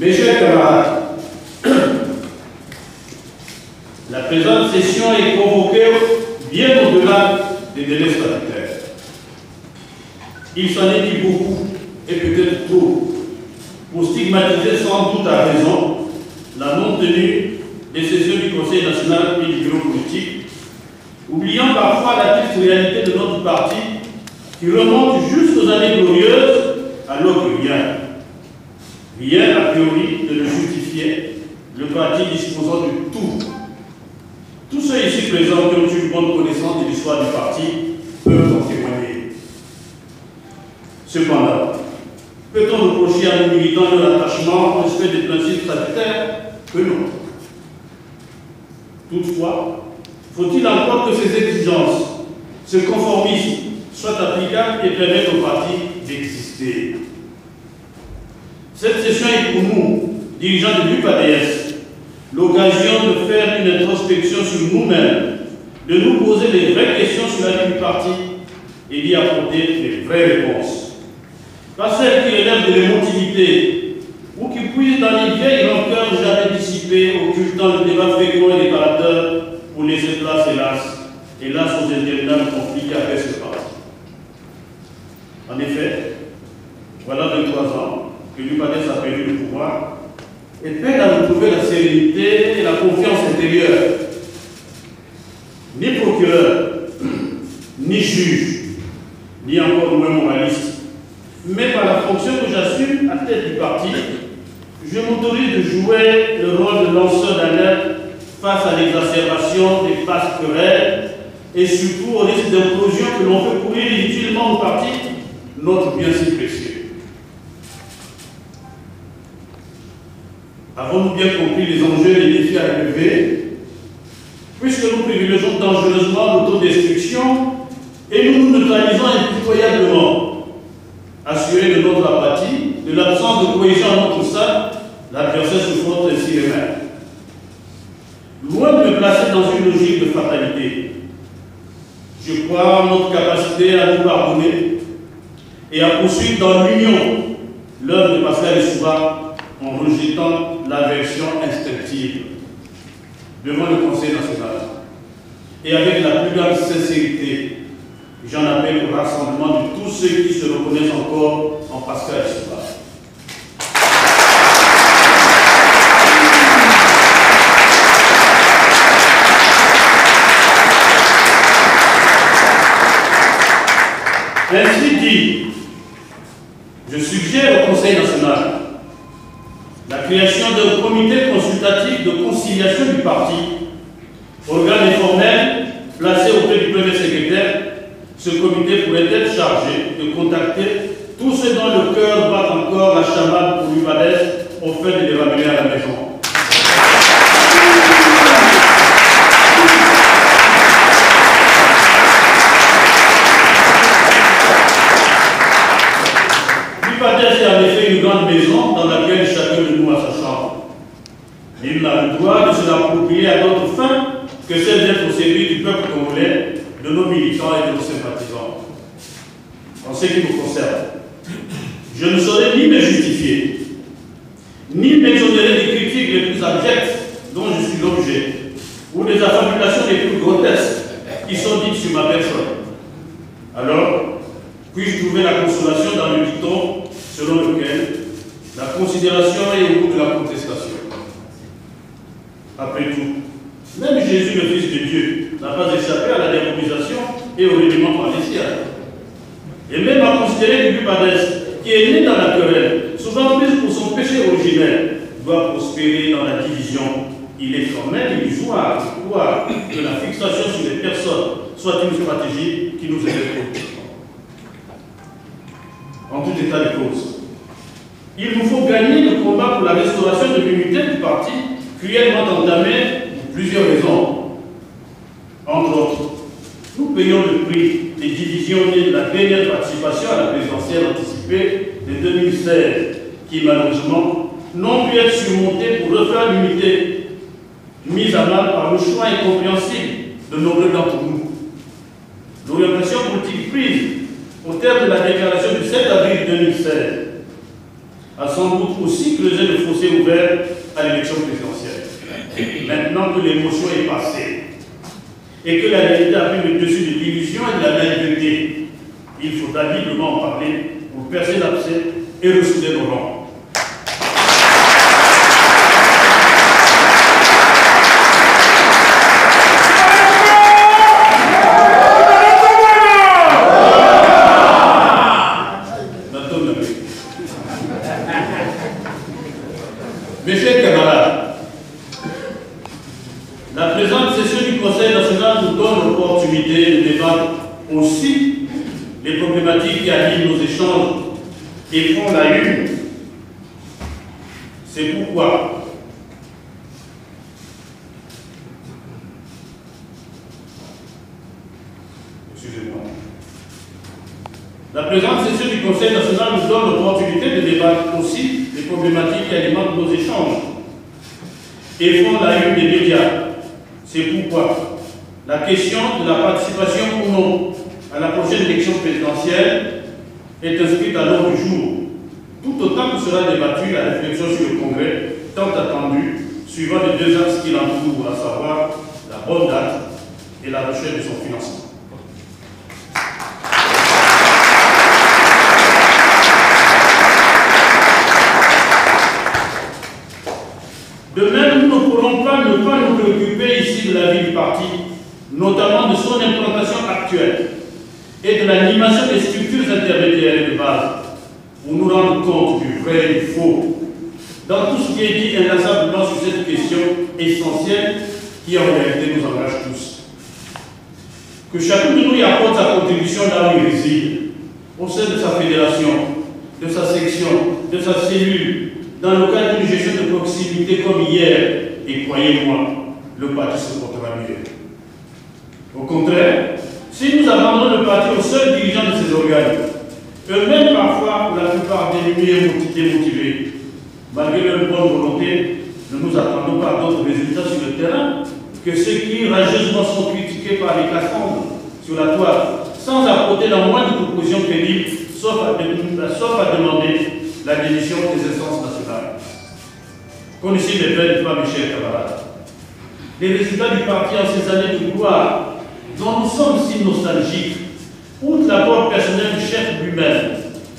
Mes chers camarades, la présente session est convoquée bien au-delà des délais statutaires. Il s'en est dit beaucoup, et peut-être trop, pour stigmatiser sans doute à raison la non-tenue des sessions du Conseil national et du bureau politique, oubliant parfois la triste réalité de notre parti qui remonte jusqu'aux années glorieuses, alors que rien a priori ne le justifiait, le parti disposant de tout. Tous ceux ici présents qui ont eu une bonne connaissance de l'histoire du parti peuvent en témoigner. Cependant, peut-on reprocher à nos militants leur attachement au respect des principes statutaires? Que non. Toutefois, faut-il encore que ces exigences, ce conformisme, soient applicables et permettent au parti d'exister? Cette session est pour nous, dirigeants de l'UPADS, l'occasion de faire une introspection sur nous-mêmes, de nous poser les vraies questions sur la vie du parti et d'y apporter les vraies réponses. Pas celles qui relèvent de l'émotivité ou qui puisent dans les vieilles rancœurs jamais dissipées, occultant le débat fécond et réparateur pour laisser place, hélas, aux interminables conflits qui appellent ce parti. En effet, voilà 23 ans que l'UPADS a perdu le pouvoir et peine à retrouver la sérénité et la confiance intérieure. Ni procureur, ni juge, ni encore moins moraliste, mais par la fonction que j'assume à tête du parti, je m'autorise de jouer le rôle de lanceur d'alerte face à l'exacerbation des basses querelles et surtout au risque d'implosion que l'on fait courir inutilement au parti, notre bien si précieux. Avons-nous bien compris les enjeux et les défis à relever? Puisque nous privilégions dangereusement l'autodestruction et nous nous neutralisons impitoyablement, assurés de notre apathie, de l'absence de cohésion à notre sein, l'adversaire se frotte ainsi les mains. Loin de me placer dans une logique de fatalité, je crois en notre capacité à nous pardonner et à poursuivre dans l'union l'œuvre de Pascal Lissouba en rejetant l'aversion instinctive devant le Conseil national. Et avec la plus grande sincérité, j'en appelle au rassemblement de tous ceux qui se reconnaissent encore en Pascal Lissouba. Ainsi dit, je suggère au Conseil national la création d'un comité consultatif de conciliation du parti, organe informel placé auprès du premier secrétaire. Ce comité pourrait être chargé de contacter tous ceux dont le cœur bat encore la chamade pour l'UPADS au fait de les ramener à la maison. L'UPADS est en effet une grande maison dans laquelle chacun de nous a sa chambre. Il n'a le droit de se l'approprier à d'autres fins que celle d'être au service du peuple congolais, de nos militants et de nos sympathisants. En ce qui me concerne, je ne saurais ni me justifier, ni m'exonérer des critiques les plus abjectes dont je suis l'objet, ou des affabulations les plus grotesques qui sont dites sur ma personne. Alors, puis-je trouver la consolation dans le dicton selon lequel la considération est au bout de la contestation? Après tout, même Jésus, le Fils de Dieu, n'a pas échappé à la diabolisation et au règlement par les siècles. Et même à considérer que l'UPADS, qui est né dans la querelle, souvent plus pour son péché originel, doit prospérer dans la division. Il est quand même illusoire de croire que la fixation sur les personnes soit une stratégie qui nous aide politiquement. En tout état de cause, il nous faut gagner le combat pour la restauration de l'unité du parti, cruellement entamé pour plusieurs raisons. Entre autres, nous payons le prix des divisions nées de la dernière participation à la présidentielle anticipée de 2016, qui malheureusement n'ont pu être surmontées pour refaire l'unité, mise à mal par le choix incompréhensible de nombreux d'entre nous. L'orientation politique prise au terme de la déclaration du 7 avril 2016 a sans doute aussi creusé le fossé ouvert à l'élection présidentielle. Maintenant que l'émotion est passée et que la réalité a pris le dessus de l'illusion et de la naïveté, il faudra librement en parler pour percer l'abcès et ressouder nos rangs. Mes chers camarades, la présente session du Conseil national nous donne l'opportunité de débattre aussi les problématiques qui animent nos échanges et font la une. C'est pourquoi la présente session du Conseil national nous donne l'opportunité de débattre aussi les problématiques qui alimentent nos échanges et font la une des médias. C'est pourquoi la question de la participation ou non à la prochaine élection présidentielle est inscrite à l'ordre du jour, tout autant que sera débattue la réflexion sur le Congrès tant attendu, suivant les deux axes qui l'entourent, à savoir la bonne date et la recherche de son financement. De même, nous ne pourrons pas ne pas nous préoccuper ici de la vie du parti, notamment de son implantation actuelle et de l'animation des structures intermédiaires et de base, pour nous rendre compte du vrai et du faux, dans tout ce qui est dit inlassablement sur cette question essentielle qui en réalité nous engage tous. Que chacun de nous y apporte sa contribution là où il réside, au sein de sa fédération, de sa section, de sa cellule, dans le cadre d'une gestion de proximité comme hier, et croyez-moi, le parti se portera mieux. Au contraire, si nous abandonnons le parti aux seuls dirigeants de ces organes, eux-mêmes parfois, pour la plupart démotivés, malgré leur bonne volonté, ne nous attendons pas à d'autres résultats sur le terrain que ceux qui rageusement sont critiqués par les cassandres sur la toile, sans apporter la moindre proposition crédible, sauf à demander la démission des instances nationales. Connaissez mes belles femmes, mes chers camarades. Les résultats du parti en ces années de gloire, dont nous sommes si nostalgiques, outre l'apport personnel du chef lui-même,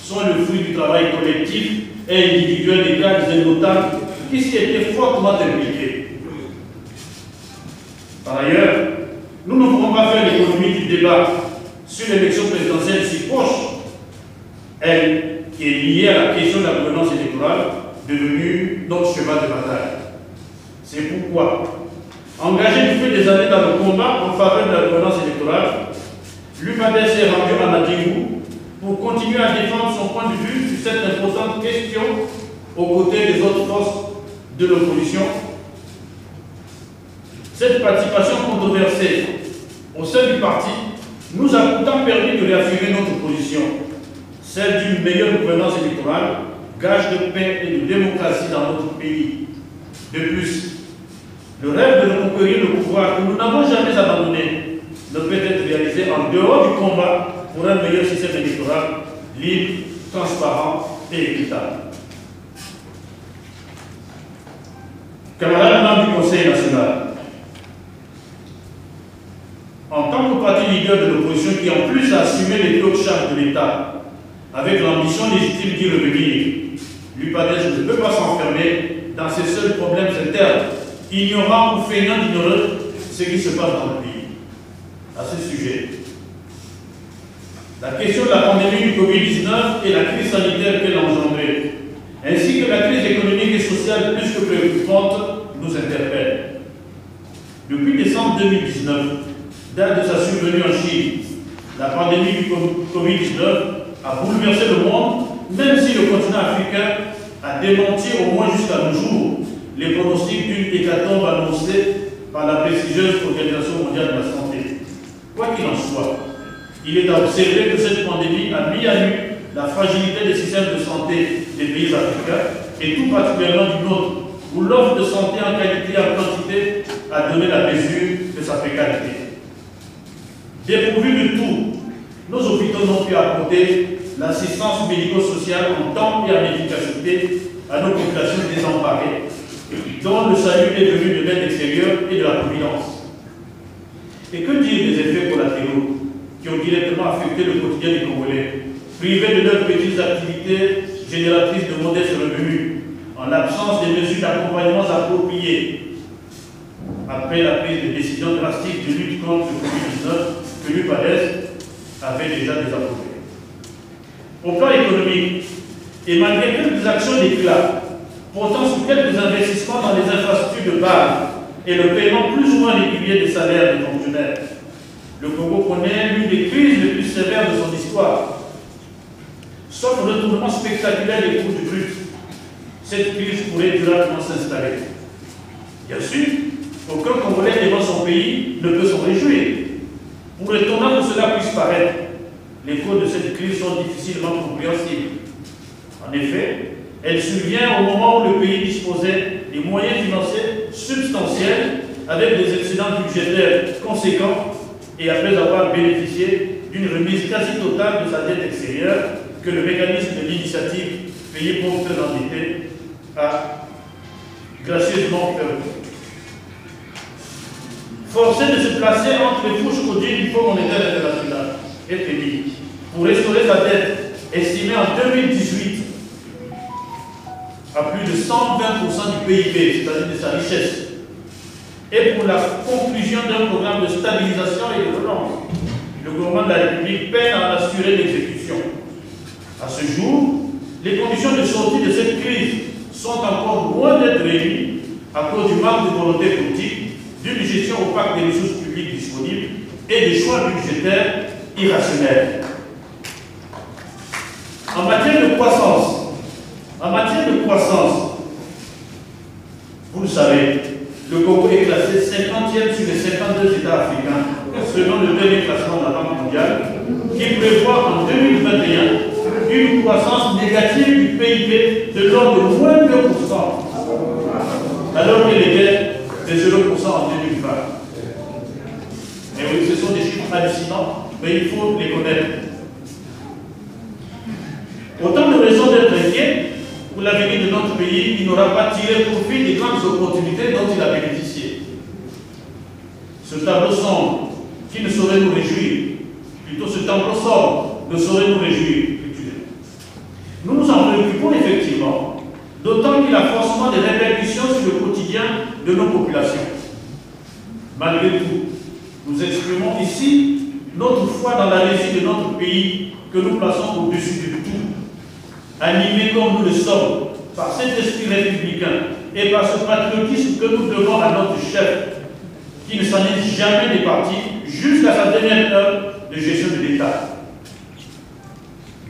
sont le fruit du travail collectif et individuel des cadres et notables qui s'y étaient fortement impliqués. Par ailleurs, nous ne pourrons pas faire l'économie du débat sur l'élection présidentielle si proche, elle qui est liée à la question de la gouvernance électorale, devenue notre cheval de bataille. C'est pourquoi, engagé depuis des années dans le combat en faveur de la gouvernance électorale, l'UPADES s'est rendu à Nadingou pour continuer à défendre son point de vue sur cette importante question aux côtés des autres forces de l'opposition. Cette participation controversée au sein du parti nous a pourtant permis de réaffirmer notre position, celle d'une meilleure gouvernance électorale, gage de paix et de démocratie dans notre pays. De plus, le rêve de reconquérir le pouvoir que nous n'avons jamais abandonné ne peut être réalisé en dehors du combat pour un meilleur système électoral libre, transparent et équitable. Camarades membres du Conseil national, en tant que parti leader de l'opposition qui en plus a assumé les plus hautes charges de l'État, avec l'ambition légitime d'y revenir, l'UPADES ne peut pas s'enfermer dans ses seuls problèmes internes, ignorant ou feignant d'ignorer ce qui se passe dans le pays. À ce sujet, la question de la pandémie du Covid-19 et la crise sanitaire qu'elle a engendrée, ainsi que la crise économique et sociale plus que préoccupante, nous interpelle. Depuis décembre 2019, date de sa survenue en Chine, la pandémie du Covid-19 a bouleversé le monde, même si le continent africain a démenti au moins jusqu'à nos jours les pronostics d'une hécatombe annoncée par la prestigieuse Organisation mondiale de la santé. Quoi qu'il en soit, il est à observer que cette pandémie a mis à nu la fragilité des systèmes de santé des pays africains, et tout particulièrement du nôtre, où l'offre de santé en qualité et en quantité a donné la mesure de sa précarité. Dépourvus de tout, nos hôpitaux n'ont pu apporter l'assistance médico-sociale en temps et en efficacité à nos populations désemparées, dont le salut est venu de l'aide extérieure et de la providence. Et que dire des effets collatéraux qui ont directement affecté le quotidien des Congolais, privés de leurs petites activités génératrices de modestes revenus, en l'absence des mesures d'accompagnement appropriées, après la prise de décisions drastiques de lutte contre le Covid-19 que l'UPADES avait déjà désapprouvé. Au plan économique, et malgré quelques actions d'éclat, portant sur quelques investissements dans les infrastructures de base et le paiement plus ou moins régulier des salaires des fonctionnaires, le Congo connaît l'une des crises les plus sévères de son histoire. Sauf le retournement spectaculaire des cours du brut, cette crise pourrait durablement s'installer. Bien sûr, aucun Congolais aimant son pays ne peut s'en réjouir. Pour étonnant que cela puisse paraître, les causes de cette crise sont difficilement compréhensibles. En effet, elle survient au moment où le pays disposait des moyens financiers substantiels avec des excédents budgétaires conséquents et après avoir bénéficié d'une remise quasi totale de sa dette extérieure que le mécanisme de l'initiative payé pour très endetté a gracieusement fait. Forcé de se placer entre les fourches codiques du Fonds monétaire international, FMI, pour restaurer sa dette estimée en 2018 à plus de 120% du PIB, c'est-à-dire de sa richesse, et pour la conclusion d'un programme de stabilisation et de relance, le gouvernement de la République peine à en assurer l'exécution. À ce jour, les conditions de sortie de cette crise sont encore loin d'être réunies à cause du manque de volonté politique, d'une gestion opaque des ressources publiques disponibles et des choix budgétaires irrationnels. En matière de croissance, vous le savez, le Congo est classé 50e sur les 52 États africains, selon le dernier classement de la Banque mondiale, qui prévoit en 2021 une croissance négative du PIB de l'ordre de moins de 2%, alors qu'il était de 0% en 2020. Mais oui, ce sont des chiffres hallucinants, mais il faut les connaître. Autant de raisons d'être inquiet pour l'avenir de notre pays qui n'aura pas tiré profit des grandes opportunités dont il a bénéficié. Ce tableau sombre qui ne saurait nous réjouir, plutôt ce tableau sombre ne saurait nous réjouir. Nous nous en préoccupons effectivement, d'autant qu'il a forcément des répercussions sur le quotidien de nos populations. Malgré tout, nous exprimons ici notre foi dans la réussite de notre pays que nous plaçons au-dessus de tout. Animés comme nous le sommes par cet esprit républicain et par ce patriotisme que nous devons à notre chef, qui ne s'en est jamais départi jusqu'à sa dernière heure de gestion de l'État.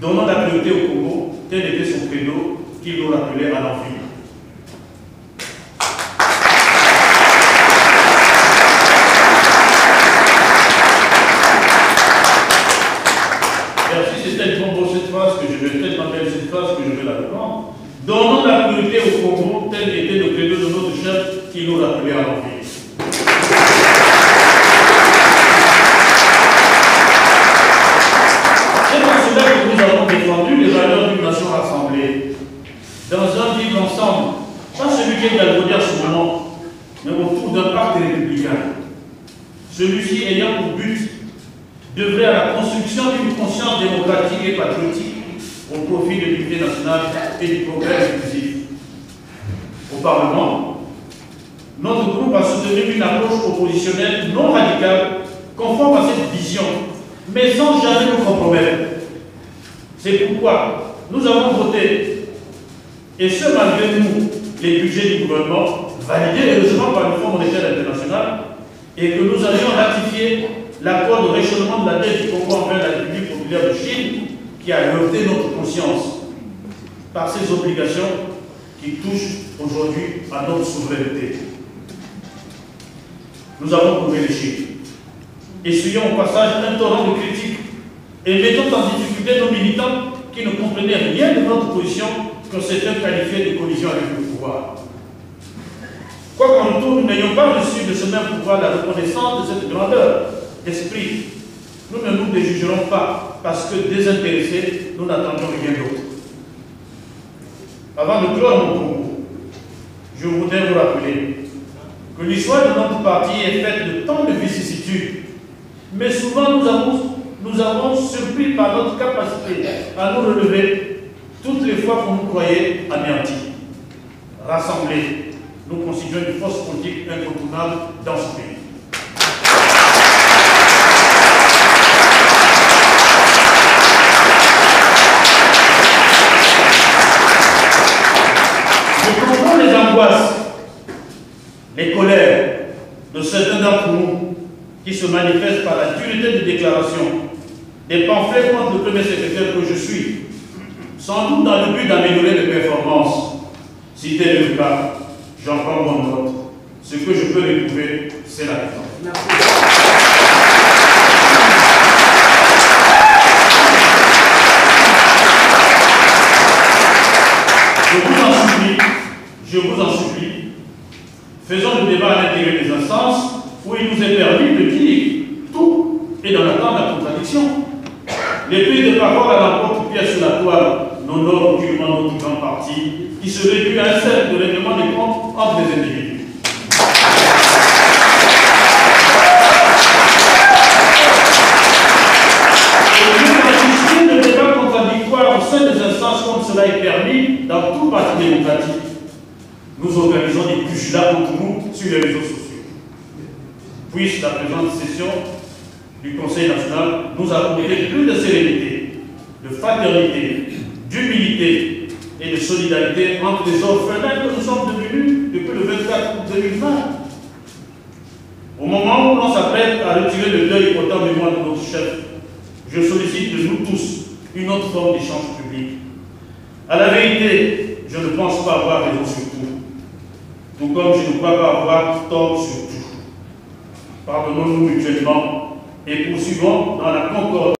Donnons la priorité au Congo, tel était son credo qu'il nous rappelait à l'envie. Donnons la priorité au Congo, tel était le credo de notre chef qui nous rappelait à l'envie. C'est pour cela que nous avons défendu les valeurs d'une nation rassemblée, dans un vivre ensemble, pas celui qui est galvaudé en ce moment, mais autour d'un pacte républicain. Celui-ci ayant pour but d'œuvrer à la construction d'une conscience démocratique et patriotique au profit de l'unité nationale et du progrès inclusif. Au Parlement, notre groupe a soutenu une approche oppositionnelle non radicale, conforme à cette vision, mais sans jamais nous compromettre. C'est pourquoi nous avons voté, et ce malgré nous, les budgets du gouvernement, validés heureusement par le Fonds monétaire international, et que nous avions ratifié l'accord de rééchelonnement de la dette du Congo envers la République populaire de Chine, qui a heurté notre conscience par ces obligations qui touchent aujourd'hui à notre souveraineté. Nous avons prouvé les chiffres. Essuyons au passage un torrent de critiques et mettons en difficulté nos militants qui ne comprenaient rien de notre position que certains qualifiaient de collision avec le pouvoir. Quoi qu'en retour, nous n'ayons pas reçu de ce même pouvoir la reconnaissance de cette grandeur d'esprit. Nous ne nous déjugerons pas. parce que désintéressés, nous n'attendions rien d'autre. Avant de clore mon propos, je voudrais vous rappeler que l'histoire de notre parti est faite de tant de vicissitudes, mais souvent nous avons surpris par notre capacité à nous relever toutes les fois qu'on nous croyait anéantis. Rassemblés, nous constituons une force politique incontournable dans ce pays. Je comprends les angoisses, les colères de certains d'entre nous qui se manifestent par la dureté des déclarations, des pamphlets contre le premier secrétaire que je suis, sans doute dans le but d'améliorer les performances. Si tel est le cas, j'en prends bonne note. Ce que je peux retrouver, c'est la réforme. Je vous en supplie, faisons le débat à l'intérieur des instances où il nous est permis de dire tout et dans l'attente de la contradiction. Les pays de parole à l'emporte pierre sur la toile n'honorent aucunement notre grand parti qui se réduit à un cercle de règlement des comptes entre les individus. Et le débat contradictoire au sein des instances comme cela est permis dans tout parti démocratique, nous organisons des pugilats entre nous sur les réseaux sociaux. Puisse la présente session du Conseil national nous apporter plus de sérénité, de fraternité, d'humilité et de solidarité entre les orphelins que nous sommes devenus depuis le 24 août 2020. Au moment où l'on s'apprête à retirer le deuil portant mémoire de notre chef, je sollicite de nous tous une autre forme d'échange public. À la vérité, je ne pense pas avoir raison sur tout comme je ne crois pas avoir tort sur tout. Pardonnons-nous mutuellement et poursuivons dans la concorde.